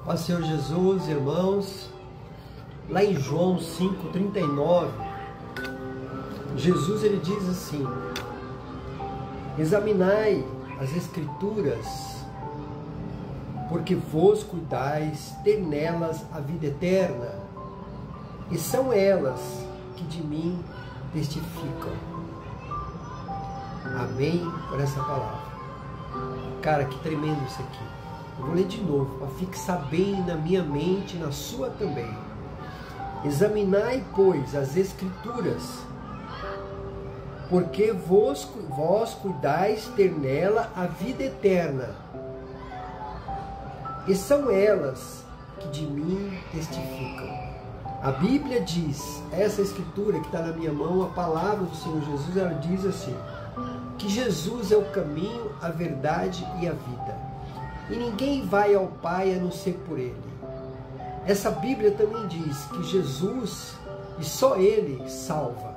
Ó Senhor Jesus, irmãos, lá em João 5,39, Jesus ele diz assim: examinai as Escrituras, porque vos cuidais ter nelas a vida eterna, e são elas que de mim testificam. Amém por essa palavra. Cara, que tremendo isso aqui. Eu vou ler de novo, para fixar bem na minha mente e na sua também. Examinai, pois, as Escrituras, porque vós cuidais ter nela a vida eterna, e são elas que de mim testificam. A Bíblia diz, essa Escritura que está na minha mão, a palavra do Senhor Jesus, ela diz assim, que Jesus é o caminho, a verdade e a vida. E ninguém vai ao Pai a não ser por Ele. Essa Bíblia também diz que Jesus, e só Ele salva.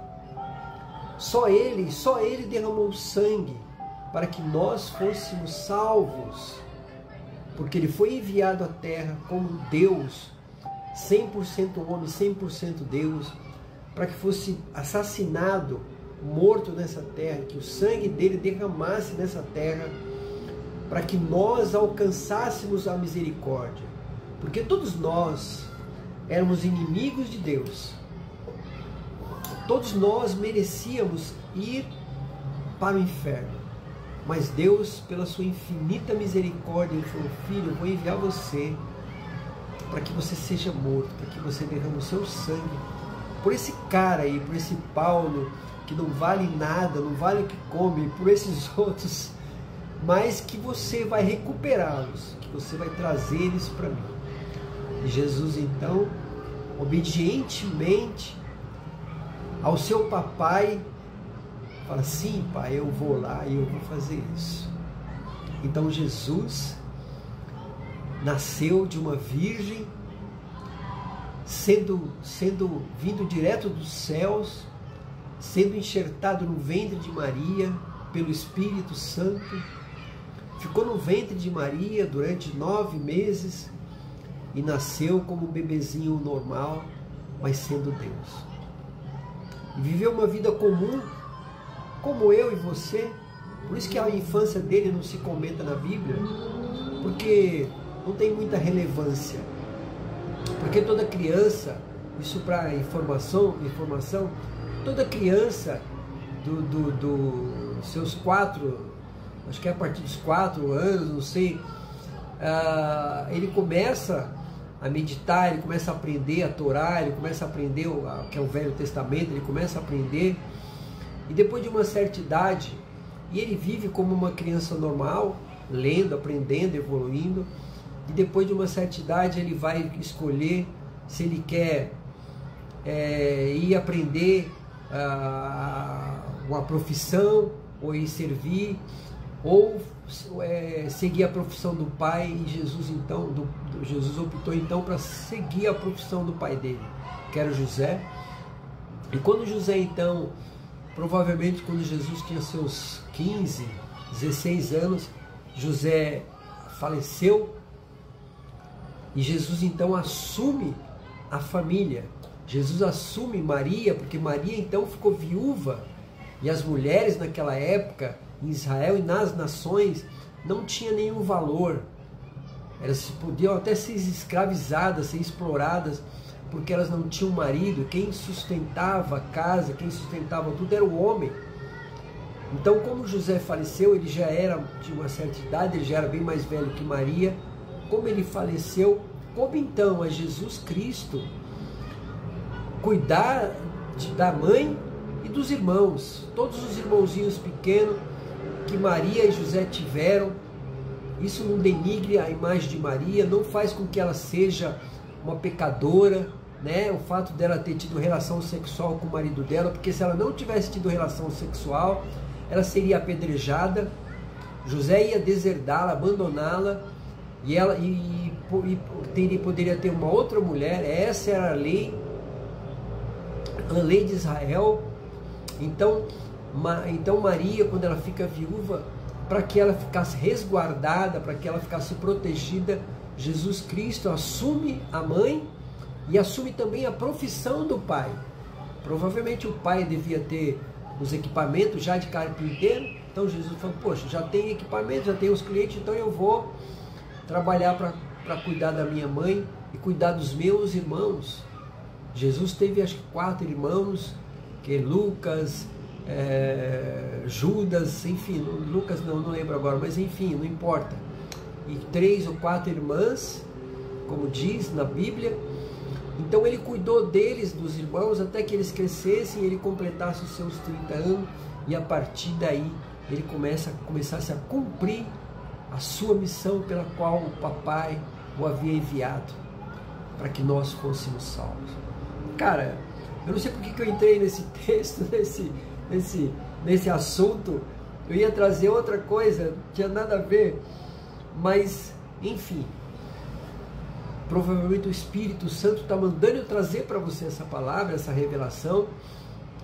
Só Ele derramou sangue para que nós fôssemos salvos. Porque Ele foi enviado à terra como Deus, 100% homem, 100% Deus, para que fosse assassinado, morto nessa terra, que o sangue dele derramasse nessa terra, para que nós alcançássemos a misericórdia. Porque todos nós éramos inimigos de Deus. Todos nós merecíamos ir para o inferno. Mas Deus, pela sua infinita misericórdia, Ele falou: filho, eu vou enviar você para que você seja morto, para que você derrame o seu sangue por esse cara aí, por esse Paulo, que não vale nada, não vale o que come, por esses outros, mas que você vai recuperá-los, que você vai trazer eles para mim. E Jesus, então, obedientemente ao seu papai, fala: sim, pai, eu vou lá e eu vou fazer isso. Então Jesus nasceu de uma virgem, sendo vindo direto dos céus, sendo enxertado no ventre de Maria pelo Espírito Santo, ficou no ventre de Maria durante 9 meses e nasceu como um bebezinho normal, mas sendo Deus. E viveu uma vida comum, como eu e você. Por isso que a infância dele não se comenta na Bíblia, porque não tem muita relevância. Porque toda criança, isso para informação, toda criança dos seus 4, acho que é a partir dos 4 anos, não sei, ele começa a meditar, ele começa a aprender a Torá, ele começa a aprender o que é o Velho Testamento, ele começa a aprender, e depois de uma certa idade, e ele vive como uma criança normal, lendo, aprendendo, evoluindo, e depois de uma certa idade ele vai escolher se ele quer ir aprender uma profissão, ou ir servir, ou seguir a profissão do pai. E Jesus então, Jesus optou então para seguir a profissão do pai dele, que era José. E quando José então, provavelmente quando Jesus tinha seus 15, 16 anos, José faleceu, e Jesus então assume a família. Jesus assume Maria, porque Maria então ficou viúva, e as mulheres naquela época, em Israel e nas nações, não tinha nenhum valor. Elas podiam até ser escravizadas, ser exploradas, porque elas não tinham marido. Quem sustentava a casa, quem sustentava tudo era o homem. Então, como José faleceu, ele já era de uma certa idade, ele já era bem mais velho que Maria. Como ele faleceu, como então a Jesus Cristo cuidar da mãe e dos irmãos, todos os irmãozinhos pequenos que Maria e José tiveram. Isso não denigre a imagem de Maria, não faz com que ela seja uma pecadora, né? O fato dela ter tido relação sexual com o marido dela, porque se ela não tivesse tido relação sexual, ela seria apedrejada, José ia deserdá-la, abandoná-la, e ela poderia ter uma outra mulher. Essa era a lei de Israel. Então Maria, quando ela fica viúva, para que ela ficasse resguardada, para que ela ficasse protegida, Jesus Cristo assume a mãe e assume também a profissão do pai. Provavelmente o pai devia ter os equipamentos já de carpinteiro, então Jesus falou, poxa, já tem equipamento, já tem os clientes, então eu vou trabalhar para cuidar da minha mãe e cuidar dos meus irmãos. Jesus teve acho que 4 irmãos, que é Lucas, Judas, enfim, Lucas não lembro agora, mas enfim, não importa. E 3 ou 4 irmãs, como diz na Bíblia. Então ele cuidou deles, dos irmãos, até que eles crescessem e ele completasse os seus 30 anos, e a partir daí ele começasse a cumprir a sua missão pela qual o papai o havia enviado, para que nós fôssemos salvos. Cara, eu não sei porque que eu entrei nesse texto, nesse assunto. Eu ia trazer outra coisa, não tinha nada a ver, mas enfim, provavelmente o Espírito Santo está mandando eu trazer para você essa palavra, essa revelação,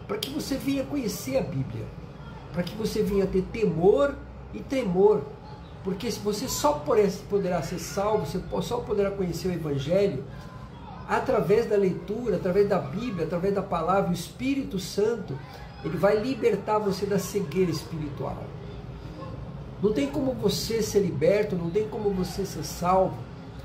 para que você venha conhecer a Bíblia, para que você venha ter temor e tremor, porque você só poderá ser salvo, você só poderá conhecer o Evangelho através da leitura, através da Bíblia, através da palavra. O Espírito Santo, ele vai libertar você da cegueira espiritual. Não tem como você ser liberto, não tem como você ser salvo.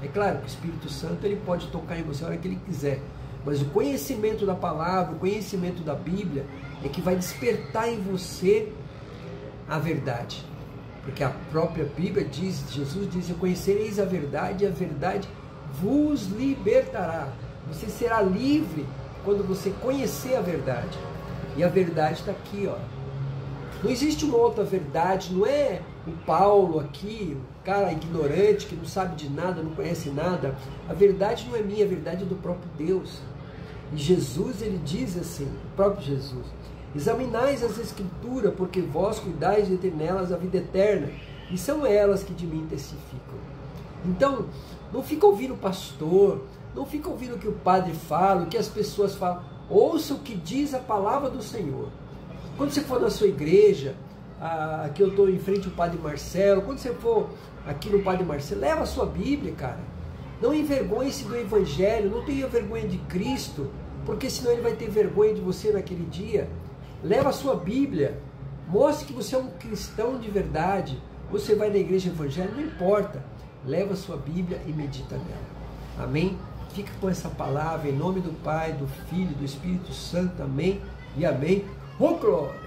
É claro que o Espírito Santo, ele pode tocar em você a hora que ele quiser, mas o conhecimento da palavra, o conhecimento da Bíblia é que vai despertar em você a verdade, porque a própria Bíblia diz, Jesus diz, eu conhecereis a verdade e a verdade vos libertará. Você será livre quando você conhecer a verdade, e a verdade está aqui, ó. Não existe uma outra verdade, não é o Paulo aqui, o cara ignorante que não sabe de nada, não conhece nada. A verdade não é minha, a verdade é do próprio Deus. E Jesus, ele diz assim, o próprio Jesus, examinais as Escrituras, porque vós cuidais de ter nelas a vida eterna, e são elas que de mim testificam. Então, não fica ouvindo o pastor, não fica ouvindo o que o padre fala, o que as pessoas falam. Ouça o que diz a palavra do Senhor. Quando você for na sua igreja, aqui eu estou em frente ao Padre Marcelo, quando você for aqui no Padre Marcelo, leva a sua Bíblia, cara. Não envergonhe-se do Evangelho, não tenha vergonha de Cristo, porque senão ele vai ter vergonha de você naquele dia. Leva a sua Bíblia, mostre que você é um cristão de verdade. Você vai na igreja evangélica, não importa. Leva a sua Bíblia e medita nela. Amém? Fica com essa palavra em nome do Pai, do Filho e do Espírito Santo. Amém e amém. Oh, glória!